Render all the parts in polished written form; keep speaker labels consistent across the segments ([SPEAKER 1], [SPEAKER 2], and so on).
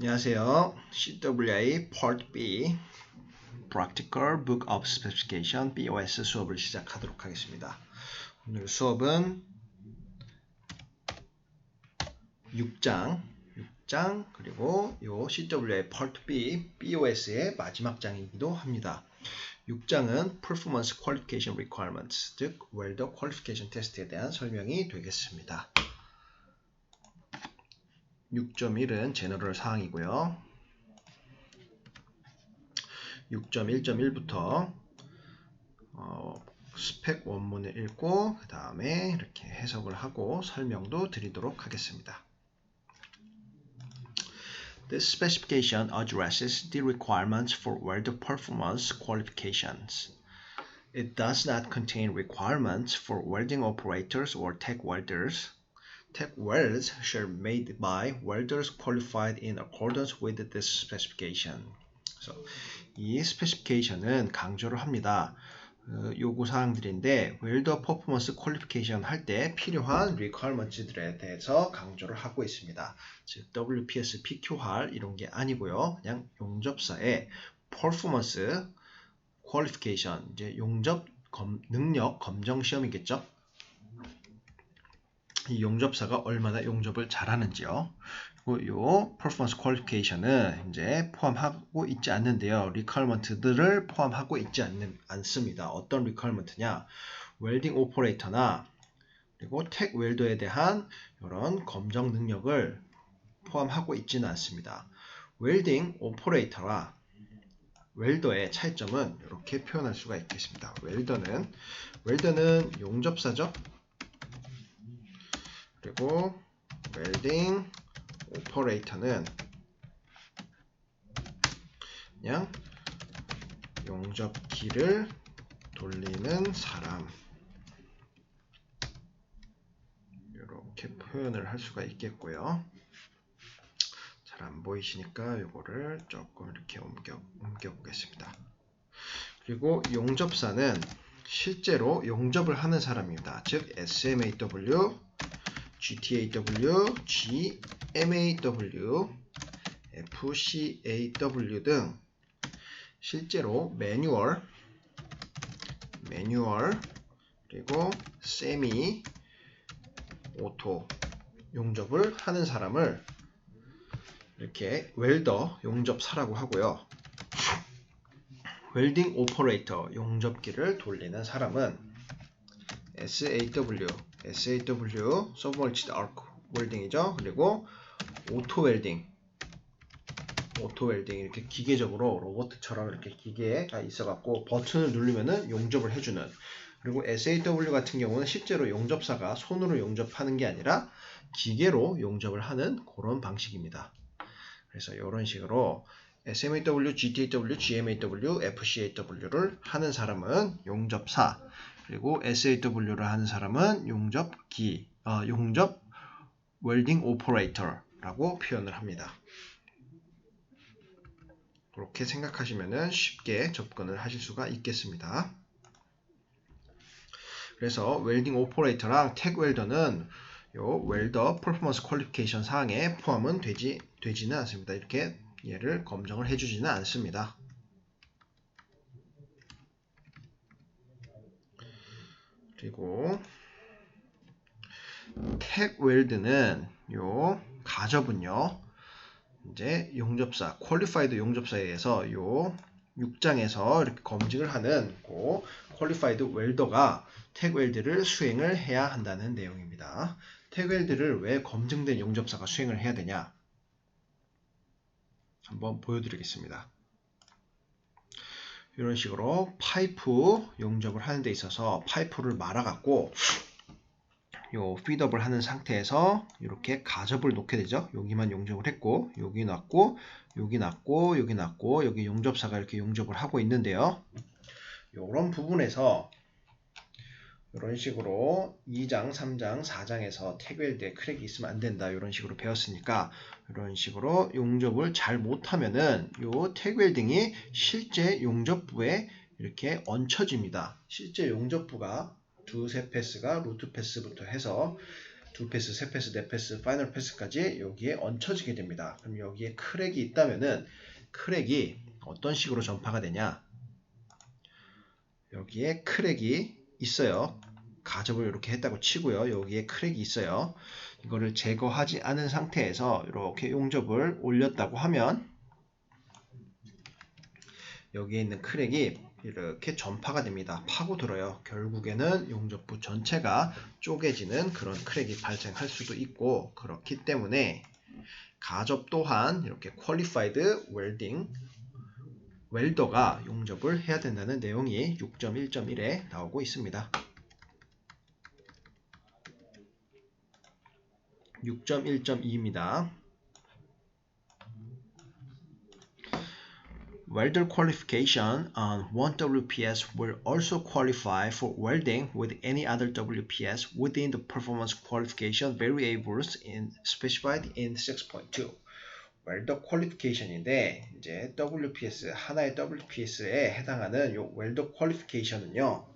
[SPEAKER 1] 안녕하세요. CWA Part B Practical Book of Specification BOS 수업을 시작하도록 하겠습니다. 오늘 수업은 6장 그리고 요 CWA Part B BOS의 마지막 장이기도 합니다. 6장은 Performance Qualification Requirements, 즉 웰더 퀄리피케이션 테스트에 대한 설명이 되겠습니다. 6.1은 제너럴 사항이고요. 6.1.1부터 스펙 원문을 읽고 그 다음에 이렇게 해석을 하고 설명도 드리도록 하겠습니다. This specification addresses the requirements for welder performance qualifications. It does not contain requirements for welding operators or TEC welders. TEC welds shall be made by welders qualified in accordance with this specification. 그래서 이 스페시피케이션은 강조를 합니다. 요구사항들인데 웰더 퍼포먼스 퀄리피케이션 할 때 필요한 리퀘어먼트들에 대해서 강조를 하고 있습니다. 즉 WPS, PQR 이런 게 아니고요. 그냥 용접사의 퍼포먼스 퀄리피케이션, 이제 용접 능력 검정 시험이겠죠. 이 용접사가 얼마나 용접을 잘하는지요. 그리고 요 performance qualification은 이제 포함하고 있지 않는데요. requirement들을 포함하고 있지 않습니다. 어떤 requirement냐? 웰딩 오퍼레이터나 그리고 텍 웰더에 대한 이런 검정 능력을 포함하고 있지는 않습니다. 웰딩 오퍼레이터와 웰더의 차이점은 이렇게 표현할 수가 있겠습니다. 웰더는 용접사죠. 그리고 웰딩 오퍼레이터는 그냥 용접기를 돌리는 사람, 이렇게 표현을 할 수가 있겠고요. 잘 안 보이시니까 이거를 조금 이렇게 옮겨 보겠습니다. 그리고 용접사는 실제로 용접을 하는 사람입니다. 즉 SMAW, GTAW, GMAW, FCAW 등 실제로 매뉴얼 그리고 세미 오토 용접을 하는 사람을 이렇게 웰더 용접사라고 하고요. 웰딩 오퍼레이터 용접기를 돌리는 사람은 SAW 서브멀티드 아크 웰딩이죠. 그리고 오토 웰딩 이렇게 기계적으로 로봇처럼 이렇게 기계가 있어갖고 버튼을 누르면은 용접을 해주는. 그리고 SAW 같은 경우는 실제로 용접사가 손으로 용접하는 게 아니라 기계로 용접을 하는 그런 방식입니다. 그래서 이런 식으로 SMAW, GTAW, GMAW, FCAW를 하는 사람은 용접사, 그리고 SAW를 하는 사람은 용접 웰딩 오퍼레이터라고 표현을 합니다. 그렇게 생각하시면 쉽게 접근을 하실 수가 있겠습니다. 그래서 웰딩 오퍼레이터랑 텍 웰더는 요 웰더 퍼포먼스 퀄리피케이션 사항에 포함은 되지는 않습니다. 이렇게 얘를 검정을 해주지는 않습니다. 그리고 텍 웰드는 요 가접은요, 이제 용접사, 퀄리파이드 용접사에 의해서 요 6장에서 이렇게 검증을 하는 그 퀄리파이드 웰더가 텍 웰드를 수행을 해야 한다는 내용입니다. 텍 웰드를 왜 검증된 용접사가 수행을 해야 되냐? 한번 보여드리겠습니다. 이런 식으로 파이프 용접을 하는 데 있어서 파이프를 말아갖고 요 피드업을 하는 상태에서 이렇게 가접을 놓게 되죠. 여기만 용접을 했고, 여기 놨고, 여기 놨고, 여기 놨고, 여기 용접사가 이렇게 용접을 하고 있는데요. 이런 부분에서 이런 식으로 2장, 3장, 4장에서 텍-웰드에 크랙이 있으면 안 된다, 이런 식으로 배웠으니까 이런 식으로 용접을 잘 못하면은 요 텍-웰딩이 실제 용접부에 이렇게 얹혀집니다. 실제 용접부가 두세 패스가 루트 패스부터 해서 2패스, 3패스, 4패스, 파이널 패스까지 여기에 얹혀지게 됩니다. 그럼 여기에 크랙이 있다면은 크랙이 어떤 식으로 전파가 되냐? 여기에 크랙이 있어요. 가접을 이렇게 했다고 치고요. 여기에 크랙이 있어요. 이거를 제거하지 않은 상태에서 이렇게 용접을 올렸다고 하면 여기에 있는 크랙이 이렇게 전파가 됩니다. 파고들어요. 결국에는 용접부 전체가 쪼개지는 그런 크랙이 발생할 수도 있고, 그렇기 때문에 가접 또한 이렇게 퀄리파이드 웰더가 용접을 해야 된다는 내용이 6.1.1에 나오고 있습니다. 6.1.2입니다. Welder qualification on 1 WPS will also qualify for welding with any other WPS within the performance qualification variables specified in 6.2. 웰더 퀄리피케이션인데 이제 WPS 하나의 WPS에 해당하는 요 웰더 퀄리피케이션은요.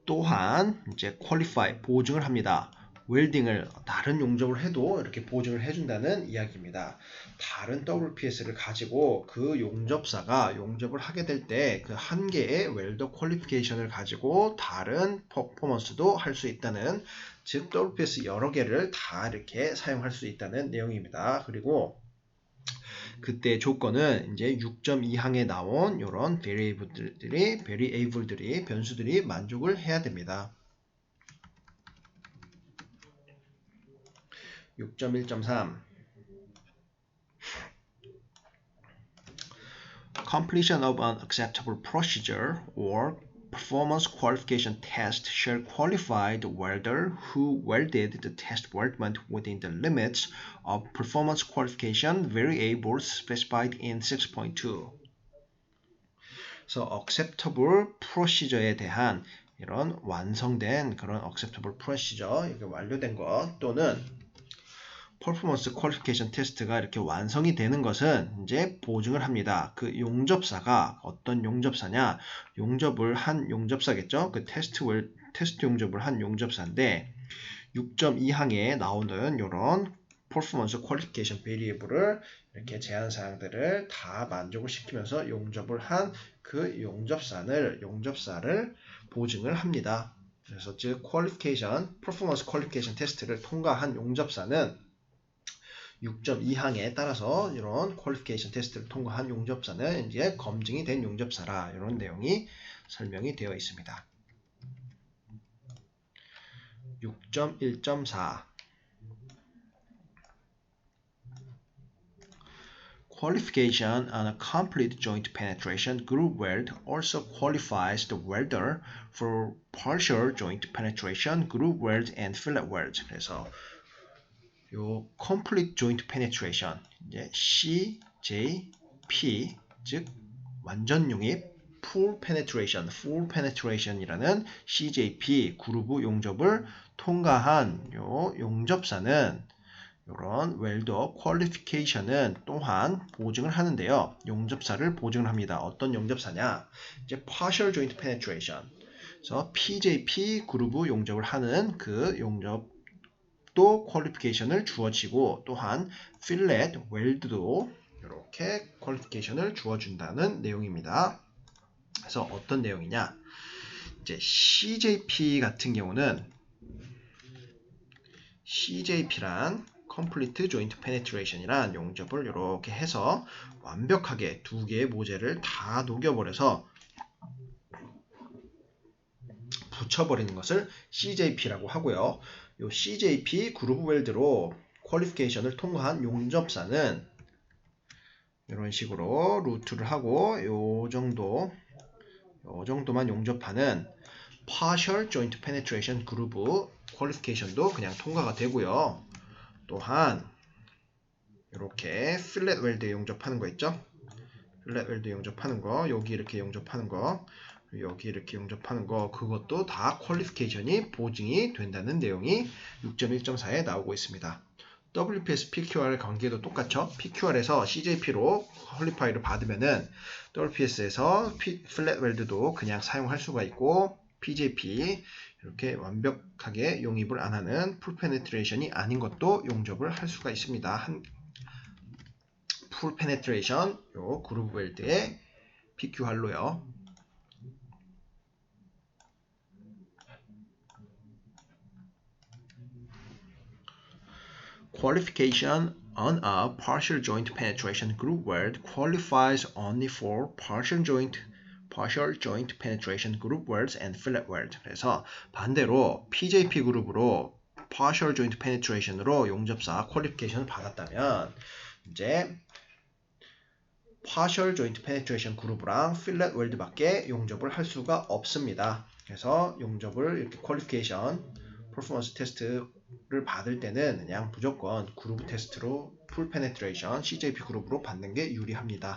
[SPEAKER 1] 또한 이제 퀄리파이 보증을 합니다. 웰딩을 다른 용접을 해도 이렇게 보증을 해준다는 이야기입니다. 다른 WPS를 가지고 그 용접사가 용접을 하게 될 때 그 한 개의 웰더 퀄리피케이션을 가지고 다른 퍼포먼스도 할 수 있다는, 즉 WPS 여러 개를 다 이렇게 사용할 수 있다는 내용입니다. 그리고 그때 조건은 이제 6.2항에 나온 이런 베리에이블들이 변수들이 만족을 해야 됩니다. 6.1.3 Completion of an acceptable procedure or performance qualification test shall qualify the welder who welded the test weldment within the limits of performance qualification variables specified in 6.2. 그래서 acceptable procedure에 대한 이런 완성된 그런 acceptable procedure, 이게 완료된 것 또는 퍼포먼스 퀄리피케이션 테스트가 이렇게 완성이 되는 것은 이제 보증을 합니다. 그 용접사가 어떤 용접사냐? 용접을 한 용접사겠죠? 그 테스트 용접을 한 용접사인데 6.2항에 나오는 이런 퍼포먼스 퀄리피케이션 베리에이블을 이렇게 제한 사항들을 다 만족을 시키면서 용접을 한 그 용접사를 보증을 합니다. 그래서 즉 퍼포먼스 퀄리피케이션 테스트를 통과한 용접사는 6.2항에 따라서 이런 퀄리피케이션 테스트를 통과한 용접사는 이제 검증이 된 용접사라, 이런 내용이 설명이 되어 있습니다. 6.1.4 Qualification on a complete joint penetration groove weld also qualifies the welder for partial joint penetration groove weld and fillet weld. 그래서 요 complete joint penetration, 이제 CJP, 즉 완전 용입, full penetration이라는 CJP 그루브 용접을 통과한 요 용접사는 이런 웰더 퀄리피케이션은 또한 보증을 하는데요. 용접사를 보증을 합니다. 어떤 용접사냐? 이제 partial joint penetration. 그래서 PJP 그루브 용접을 하는 그 용접도 퀄리피케이션을 주어지고, 또한 필렛 웰드도 이렇게 퀄리피케이션을 주어준다는 내용입니다. 그래서 어떤 내용이냐? 이제 CJP 같은 경우는 CJP란 Complete Joint Penetration이란 용접을 이렇게 해서 완벽하게 두 개의 모재를 다 녹여버려서 붙여버리는 것을 CJP라고 하고요. 이 CJP 그루브 웰드로 퀄리피케이션을 통과한 용접사는 이런 식으로 루트를 하고 요 정도만 용접하는 Partial Joint Penetration 그루브 퀄리피케이션도 그냥 통과가 되고요. 또한 이렇게 필렛 웰드 용접하는 거 있죠? 필렛 웰드 용접하는 거, 여기 이렇게 용접하는 거, 여기 이렇게 용접하는 거, 그것도 다 퀄리피케이션이 보증이 된다는 내용이 6.1.4에 나오고 있습니다. WPS, PQR 관계도 똑같죠? PQR에서 CJP로 퀄리파이를 받으면은 WPS에서 필렛 웰드도 그냥 사용할 수가 있고, PJP 이렇게 완벽하게 용입을 안 하는 풀 페네트레이션이 아닌 것도 용접을 할 수가 있습니다. 풀 페네트레이션 요 그루브 웰드의 PQ할로요. Qualification on a partial joint penetration groove weld qualifies only for partial joint penetration groove welds and fillet weld. 그래서 반대로 PJP 그룹으로 partial joint penetration으로 용접사 퀄리피케이션을 받았다면 이제 partial joint penetration 그룹이랑 fillet weld밖에 용접을 할 수가 없습니다. 그래서 용접을 이렇게 퀄리피케이션 퍼포먼스 테스트를 받을 때는 그냥 무조건 그룹 테스트로 풀 페네트레이션 CJP 그룹으로 받는 게 유리합니다.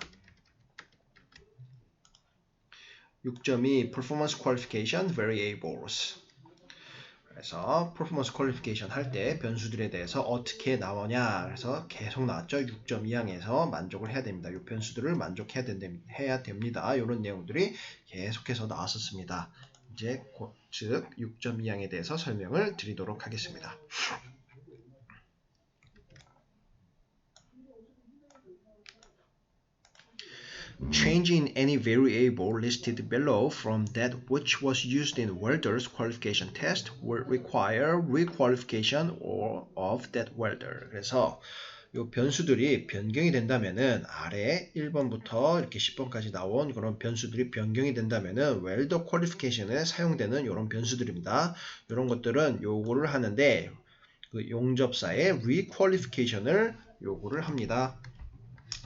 [SPEAKER 1] 6.2 Performance Qualification Variables. 그래서 Performance Qualification 할 때 변수들에 대해서 어떻게 나오냐. 그래서 계속 나왔죠. 6.2항에서 만족을 해야 됩니다. 이 변수들을 만족해야 됩니다. 이런 내용들이 계속해서 나왔었습니다. 이제 즉 6.2항에 대해서 설명을 드리도록 하겠습니다. Changing any variable listed below from that which was used in welder's qualification test will require requalification of that welder. 그래서 이 변수들이 변경이 된다면은 아래 1번부터 이렇게 10번까지 나온 그런 변수들이 변경이 된다면은 웰더 퀄리피케이션에 사용되는 이런 변수들입니다. 이런 것들은 요구를 하는데 그 용접사의 리퀄리피케이션을 요구를 합니다.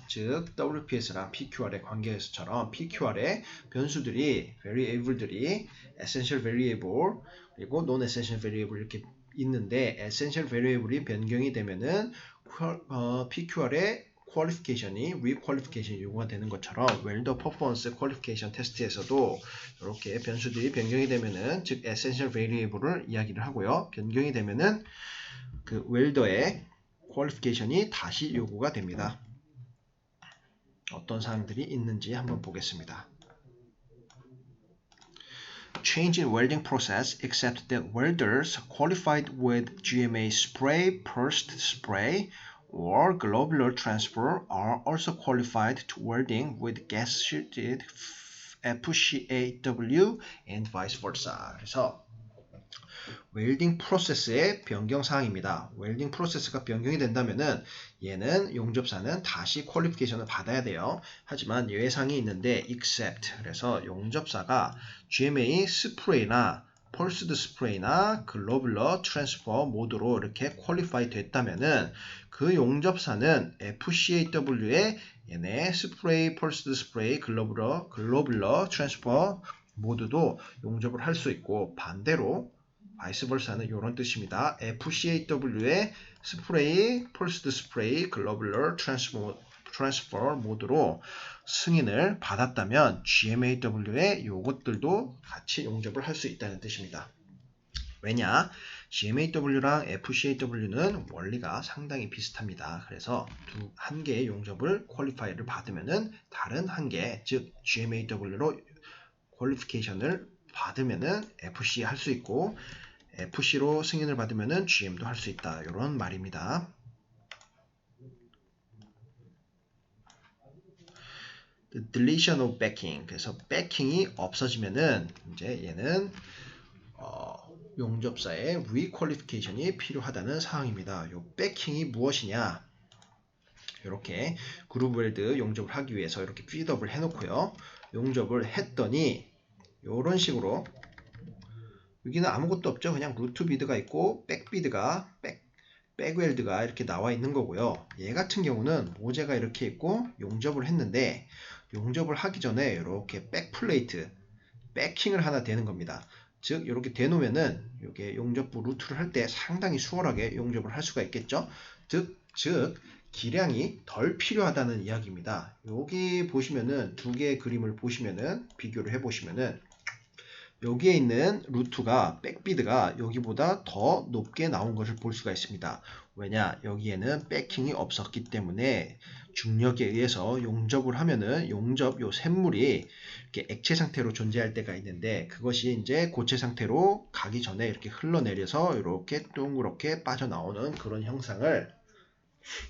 [SPEAKER 1] 즉 WPS랑 PQR의 관계에서처럼 PQR의 변수들이 variable들이 essential variable 그리고 non-essential variable 이렇게 있는데 essential variable이 변경이 되면은 PQR의 퀄리피케이션이 requalification이 요구가 되는 것처럼 웰더 퍼포먼스 퀄리피케이션 테스트에서도 이렇게 변수들이 변경이 되면은 즉 essential variable을 이야기를 하고요. 변경이 되면은 그 웰더의 퀄리피케이션이 다시 요구가 됩니다. 어떤 사항들이 있는지 한번 보겠습니다. Change in welding process except that welders qualified with GMA spray, pursed spray, or globular transfer are also qualified to welding with gas-shielded FCAW and vice versa. 그래서 웰딩 프로세스의 변경 사항입니다. 웰딩 프로세스가 변경이 된다면은 얘는 용접사는 다시 퀄리피케이션을 받아야 돼요. 하지만 예외사항이 있는데 except 그래서 용접사가 GMA 스프레이나 펄스드 스프레이나 글로블러 트랜스퍼 모드로 이렇게 퀄리파이 됐다면은 그 용접사는 FCAW의 얘네 스프레이, 펄스드 스프레이, 글로블러 트랜스퍼 모두도 용접을 할 수 있고 반대로 바이스 벌사는 이런 뜻입니다. FCAW의 스프레이, 펄스드 스프레이, 글로블러 트랜스퍼 모드로 승인을 받았다면 GMAW의 이것들도 같이 용접을 할 수 있다는 뜻입니다. 왜냐? GMAW랑 FCAW는 원리가 상당히 비슷합니다. 그래서 한 개의 용접을 퀄리파이를 받으면은 다른 한 개, 즉 GMAW로 퀄리피케이션을 받으면은 FC 할 수 있고 FC로 승인을 받으면은 GM도 할 수 있다. 이런 말입니다. The deletion of backing. 그래서 backing이 없어지면은 이제 얘는 용접사의 requalification이 필요하다는 사항입니다. 이 backing이 무엇이냐? 이렇게 그루브 웰드 용접을 하기 위해서 이렇게 핏업을 해놓고요. 용접을 했더니 이런 식으로 여기는 아무것도 없죠. 그냥 루트 비드가 있고 백비드가 백웰드가 이렇게 나와 있는 거고요. 얘 같은 경우는 모재가 이렇게 있고 용접을 했는데 용접을 하기 전에 이렇게 백플레이트 백킹을 하나 대는 겁니다. 즉 이렇게 대놓으면은 이게 용접부 루트를 할 때 상당히 수월하게 용접을 할 수가 있겠죠. 즉 기량이 덜 필요하다는 이야기입니다. 여기 보시면은 두 개의 그림을 보시면은 비교를 해보시면은 여기에 있는 루트가 백비드가 여기보다 더 높게 나온 것을 볼 수가 있습니다. 왜냐? 여기에는 백킹이 없었기 때문에 중력에 의해서 용접을 하면은 용접 요 샘물이 이렇게 액체 상태로 존재할 때가 있는데 그것이 이제 고체 상태로 가기 전에 이렇게 흘러내려서 이렇게 동그랗게 빠져나오는 그런 형상을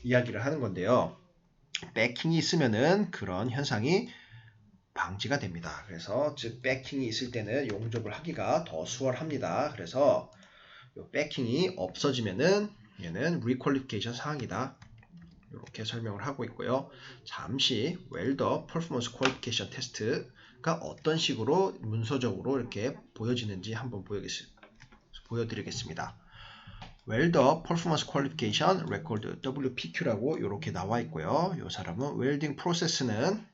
[SPEAKER 1] 이야기를 하는 건데요. 백킹이 있으면은 그런 현상이 방지가 됩니다. 그래서 즉 백킹이 있을 때는 용접을 하기가 더 수월합니다. 그래서 이 백킹이 없어지면은 얘는 리퀄리피케이션 사항이다. 이렇게 설명을 하고 있고요. 잠시 웰더 퍼포먼스 퀄리피케이션 테스트가 어떤 식으로 문서적으로 이렇게 보여지는지 한번 보여드리겠습니다. 웰더 퍼포먼스 퀄리피케이션 레코드 WPQ라고 이렇게 나와 있고요. 이 사람은 웰딩 프로세스는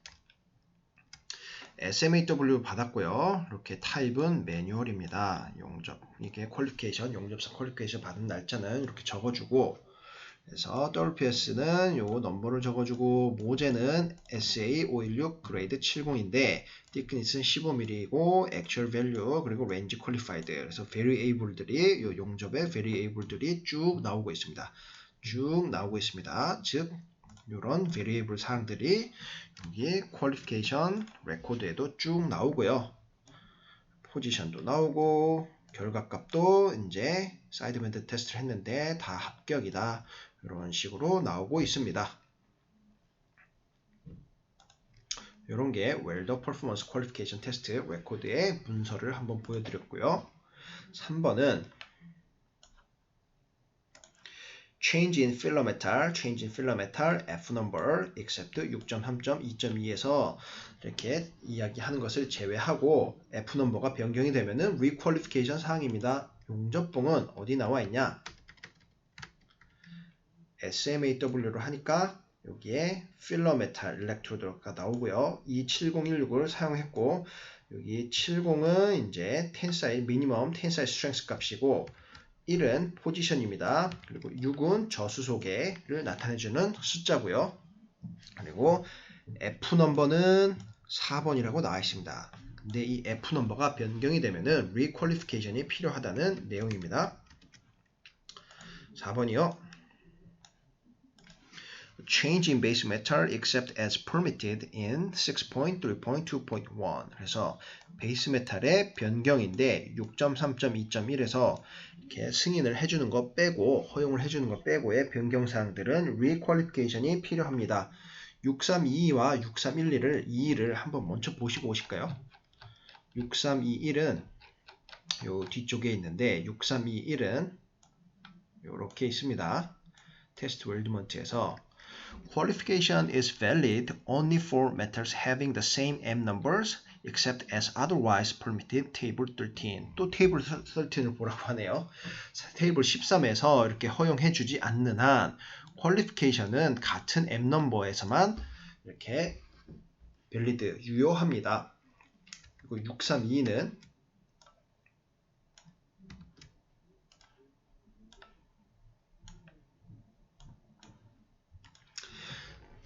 [SPEAKER 1] SMAW 받았고요. 이렇게 타입은 매뉴얼입니다. 용접, 이게 퀄리피케이션, 용접사 퀄리피케이션 받은 날짜는 이렇게 적어주고, 그래서 WPS는 요 넘버를 적어주고, 모제는 SA516 그레이드 70인데, thickness는 15mm이고, actual value, 그리고 range qualified. 그래서 variable들이, 요 용접의 variable들이 쭉 나오고 있습니다. 쭉 나오고 있습니다. 즉, 이런 variable 사항들이 여기 퀄리피케이션 레코드에도 쭉 나오고요. 포지션도 나오고 결과값도 이제 사이드밴드 테스트를 했는데 다 합격이다. 이런 식으로 나오고 있습니다. 이런 게 웰더 퍼포먼스 퀄리피케이션 테스트 레코드의 문서를 한번 보여드렸고요. 3번은 change in filler metal F number except 6.3.2.2에서 이렇게 이야기하는 것을 제외하고 F 넘버가 변경이 되면은 requalification 사항입니다. 용접봉은 어디 나와 있냐? SMAW로 하니까 여기에 filler metal electrode가 나오고요. 이 7016을 사용했고 여기 70은 이제 tensile minimum tensile strength 값이고 1은 포지션입니다. 그리고 6은 저수소계를 나타내주는 숫자고요. 그리고 F 넘버는 4번이라고 나와 있습니다. 근데 이 F 넘버가 변경이 되면은 리퀄리피케이션이 필요하다는 내용입니다. 4번이요. Change in base metal except as permitted in 6.3.2.1 그래서 베이스 메탈의 변경인데 6.3.2.1에서 이렇게 승인을 해주는 거 빼고 허용을 해주는 거 빼고의 변경사항들은 리퀄리피케이션이 필요합니다. 6322와 6312를 22를 한번 먼저 보시고 오실까요? 6321은 요 뒤쪽에 있는데 6321은 이렇게 있습니다. 테스트 웰드먼트에서 Qualification is valid only for metals having the same M numbers except as otherwise permitted table 13. 또 테이블 13을 보라고 하네요. 테이블 13에서 이렇게 허용해주지 않는 한 qualification은 같은 M 넘버에서만 이렇게 valid, 유효합니다. 그리고 632는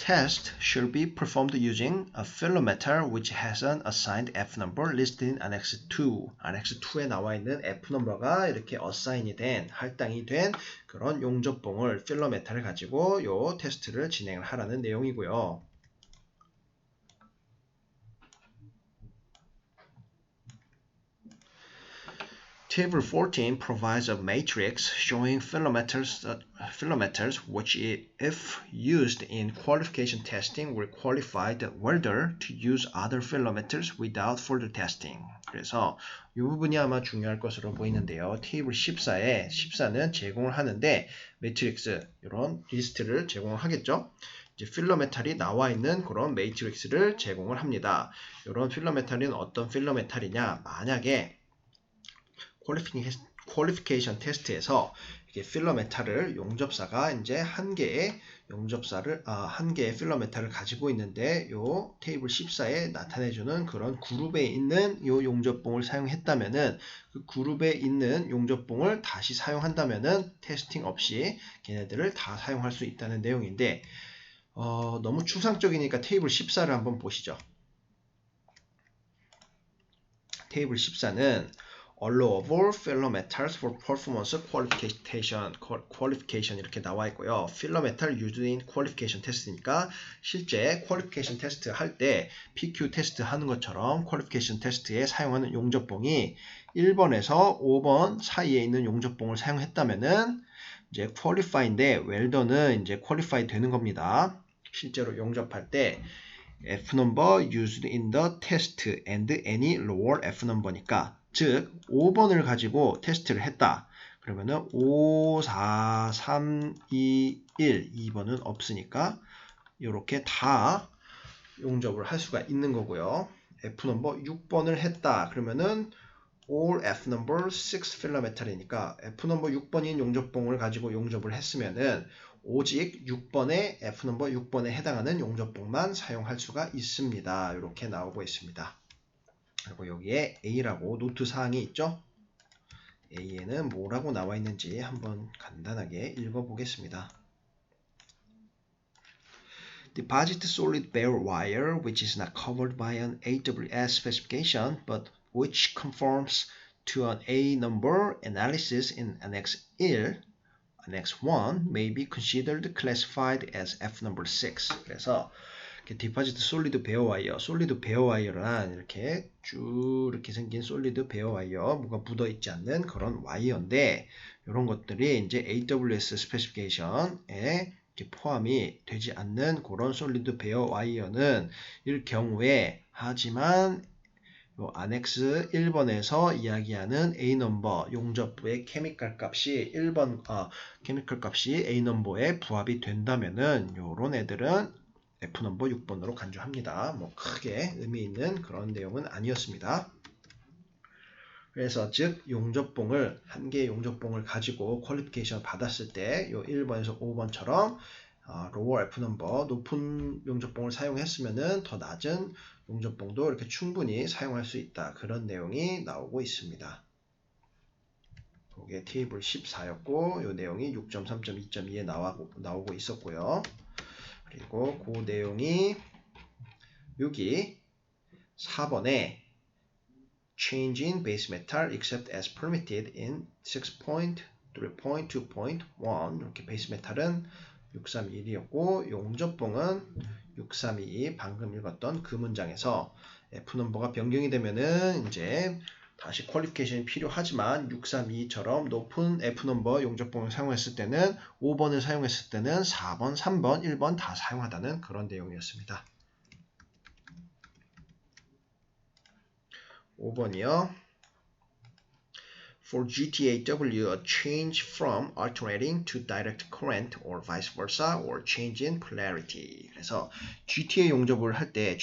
[SPEAKER 1] Test should be performed using a filler metal which has an assigned F number listed in Annex 2. Annex 2에 나와 있는 F 넘버가 이렇게 assign이 된, 할당이 된 그런 용접봉을 filler metal을 가지고 요 테스트를 진행을 하라는 내용이고요. Table 14 provides a matrix showing filler metals which, if used in qualification testing, will qualify the welder to use other filler metals without further testing. 그래서 이 부분이 아마 중요할 것으로 보이는데요. 테이블 14는 제공을 하는데 매트릭스 이런 리스트를 제공을 하겠죠. 이제 필러 메탈이 나와 있는 그런 매트릭스를 제공을 합니다. 이런 필러 메탈은 어떤 필러 메탈이냐? 만약에 퀄리피케이션 테스트에서 이게 필러 메탈을 용접사가 이제 한 개의 필러 메탈을 가지고 있는데 요 테이블 14에 나타내주는 그런 그룹에 있는 요 용접봉을 사용했다면은 그 그룹에 있는 용접봉을 다시 사용한다면은 테스팅 없이 걔네들을 다 사용할 수 있다는 내용인데 너무 추상적이니까 테이블 14를 한번 보시죠. 테이블 14는 allowable fellow metals for performance qualification 이렇게 나와 있고요. fellow metal used in qualification test니까 실제 qualification 테스트 할 때 PQ 테스트 하는 것처럼 qualification 테스트에 사용하는 용접봉이 1번에서 5번 사이에 있는 용접봉을 사용했다면은 이제 qualify인데 웰더는 이제 qualify 되는 겁니다. 실제로 용접할 때 F number used in the test and any lower F number니까 즉 5번을 가지고 테스트를 했다. 그러면은 5, 4, 3, 2, 1 2번은 없으니까 이렇게 다 용접을 할 수가 있는 거고요. F 넘버 6번을 했다. 그러면은 all F number 6 필러 메탈이니까 F 넘버 6번인 용접봉을 가지고 용접을 했으면은 오직 6번의 F 넘버 6번에 해당하는 용접봉만 사용할 수가 있습니다. 이렇게 나오고 있습니다. 그리고 여기에 A라고 노트 사항이 있죠. A에는 뭐라고 나와 있는지 한번 간단하게 읽어보겠습니다. Deposit solid bare wire which is not covered by an AWS specification but which conforms to an A number analysis in Annex 1, Annex 1 may be considered classified as F number 6. 그래서 디파지트 솔리드 베어 와이어, 솔리드 베어 와이어란 이렇게 쭉 이렇게 생긴 솔리드 베어 와이어, 뭐가 묻어 있지 않는 그런 와이어인데 이런 것들이 이제 AWS 스페시피케이션에 포함이 되지 않는 그런 솔리드 베어 와이어는 일 경우에 하지만 요 안엑스 1번에서 이야기하는 A 넘버 용접부의 케미컬 값이 1번 케미컬 값이 A 넘버에 부합이 된다면은 요런 애들은 F 넘버 6번으로 간주합니다. 뭐 크게 의미 있는 그런 내용은 아니었습니다. 그래서 즉 용접봉을 한 개의 용접봉을 가지고 퀄리피케이션 받았을 때 요 1번에서 5번처럼 로워 F 넘버 높은 용접봉을 사용했으면은 더 낮은 용접봉도 이렇게 충분히 사용할 수 있다. 그런 내용이 나오고 있습니다. 이게 테이블 14였고 요 내용이 6.3.2.2에 나오고 있었고요. 그리고 그 내용이 여기 4번에 change in base metal except as permitted in 6.3.2.1 이렇게 베이스 메탈은 631이었고 용접봉은 632 방금 읽었던 그 문장에서 F 넘버가 변경이 되면은 이제 다시 퀄리피케이션이 필요하지만 632처럼 높은 F 넘버 용접봉을 사용했을 때는 5번을 사용했을 때는 4번, 3번, 1번 다 사용하다는 그런 내용이었습니다. 5번이요. For GTAW, a change from alternating to direct current or vice versa or change in polarity. 그래서 GTA 용접을 할 때,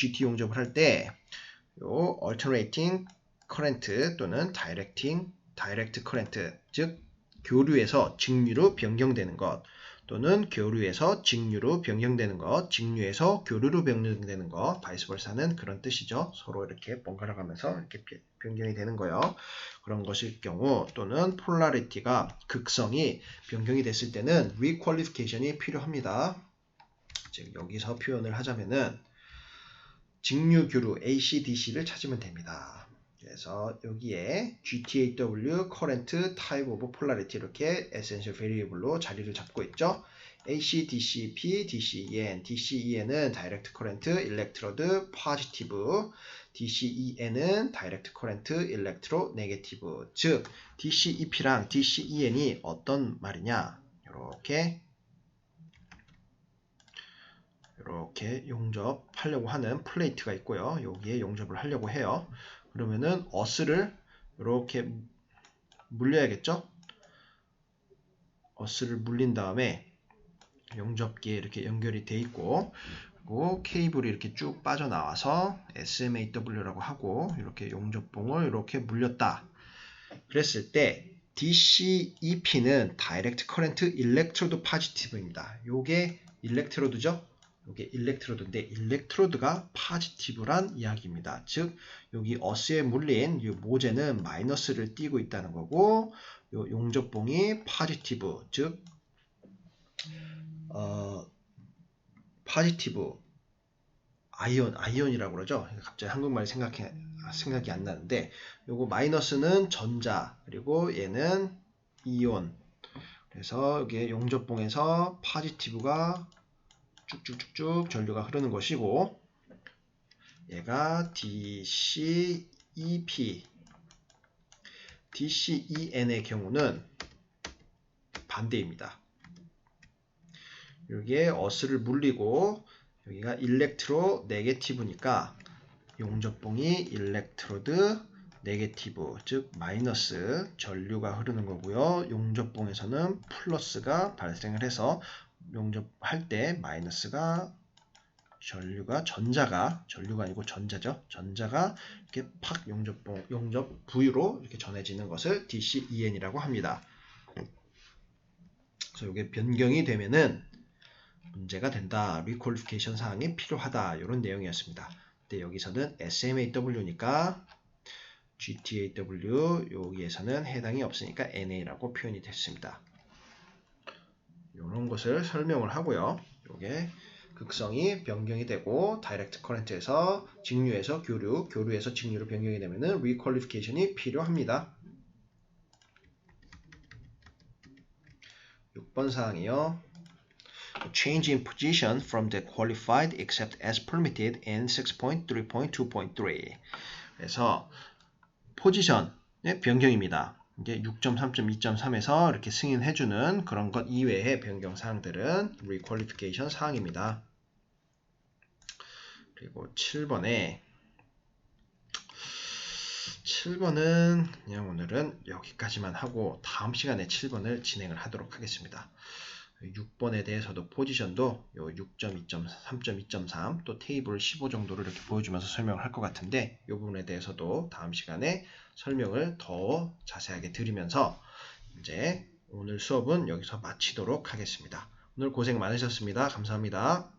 [SPEAKER 1] 요 alternating current 또는 direct current, 즉 교류에서 직류로 변경되는 것 또는 교류에서 직류로 변경되는 것, 직류에서 교류로 변경되는 것, vice versa는 그런 뜻이죠. 서로 이렇게 번갈아 가면서 이렇게 변경이 되는 거요. 그런 것일 경우 또는 polarity가 극성이 변경이 됐을 때는 requalification이 필요합니다. 즉 여기서 표현을 하자면은 직류교류 AC/DC를 찾으면 됩니다. 그래서 여기에 GTAW, Current, Type of Polarity 이렇게 Essential Variable로 자리를 잡고 있죠. AC, DCP, DCEN, DCEN은 Direct Current, Electrode, Positive, DCEN은 Direct Current, Electro, Negative. 즉 DCEP랑 DCEN이 어떤 말이냐? 이렇게 용접하려고 하는 플레이트가 있고요. 여기에 용접을 하려고 해요. 그러면은 어스를 이렇게 물려야겠죠? 어스를 물린 다음에 용접기에 이렇게 연결이 돼 있고 그리고 케이블이 이렇게 쭉 빠져나와서 SMAW라고 하고 이렇게 용접봉을 이렇게 물렸다. 그랬을 때 DCEP는 Direct Current Electrode Positive입니다. 요게 일렉트로드죠? 이게 일렉트로드인데 일렉트로드가 파지티브란 이야기입니다. 즉 여기 어스에 물린 이 모재는 마이너스를 띄고 있다는 거고 요 용접봉이 파지티브 즉 파지티브 아이온이라고 그러죠. 갑자기 한국말이 생각이 안 나는데, 요거 마이너스는 전자, 그리고 얘는 이온. 그래서 이게 용접봉에서 파지티브가 쭉쭉쭉쭉 전류가 흐르는 것이고, 얘가 DCEP, DCEN의 경우는 반대입니다. 여기에 어스를 물리고 여기가 일렉트로 네게티브니까 용접봉이 일렉트로드 네게티브, 즉 마이너스 전류가 흐르는 거고요. 용접봉에서는 플러스가 발생을 해서 용접할 때 마이너스가 전류가 아니고 전자죠. 전자가 이렇게 팍 용접 부위로 이렇게 전해지는 것을 DCEN이라고 합니다. 그래서 이게 변경이 되면은 문제가 된다. 리퀄리피케이션 사항이 필요하다. 이런 내용이었습니다. 근데 여기서는 SMAW니까 GTAW 여기에서는 해당이 없으니까 NA라고 표현이 됐습니다. 이런 것을 설명을 하고요. 이게 극성이 변경이 되고 다이렉트 커런트에서 직류에서 교류에서 직류로 변경이 되면은 리퀄리피케이션이 필요합니다. 6번 사항이요. Change in position from the qualified except as permitted in 6.3.2.3. 그래서 포지션의 변경입니다. 이게 6.3.2.3에서 이렇게 승인해주는 그런 것 이외의 변경 사항들은 리퀄리피케이션 사항입니다. 그리고 7번은 그냥 오늘은 여기까지만 하고 다음 시간에 7번을 진행을 하도록 하겠습니다. 6번에 대해서도 포지션도 요 6.2.3.2.3 또 테이블 15 정도를 이렇게 보여주면서 설명을 할 것 같은데 이 부분에 대해서도 다음 시간에 설명을 더 자세하게 드리면서 이제 오늘 수업은 여기서 마치도록 하겠습니다. 오늘 고생 많으셨습니다. 감사합니다.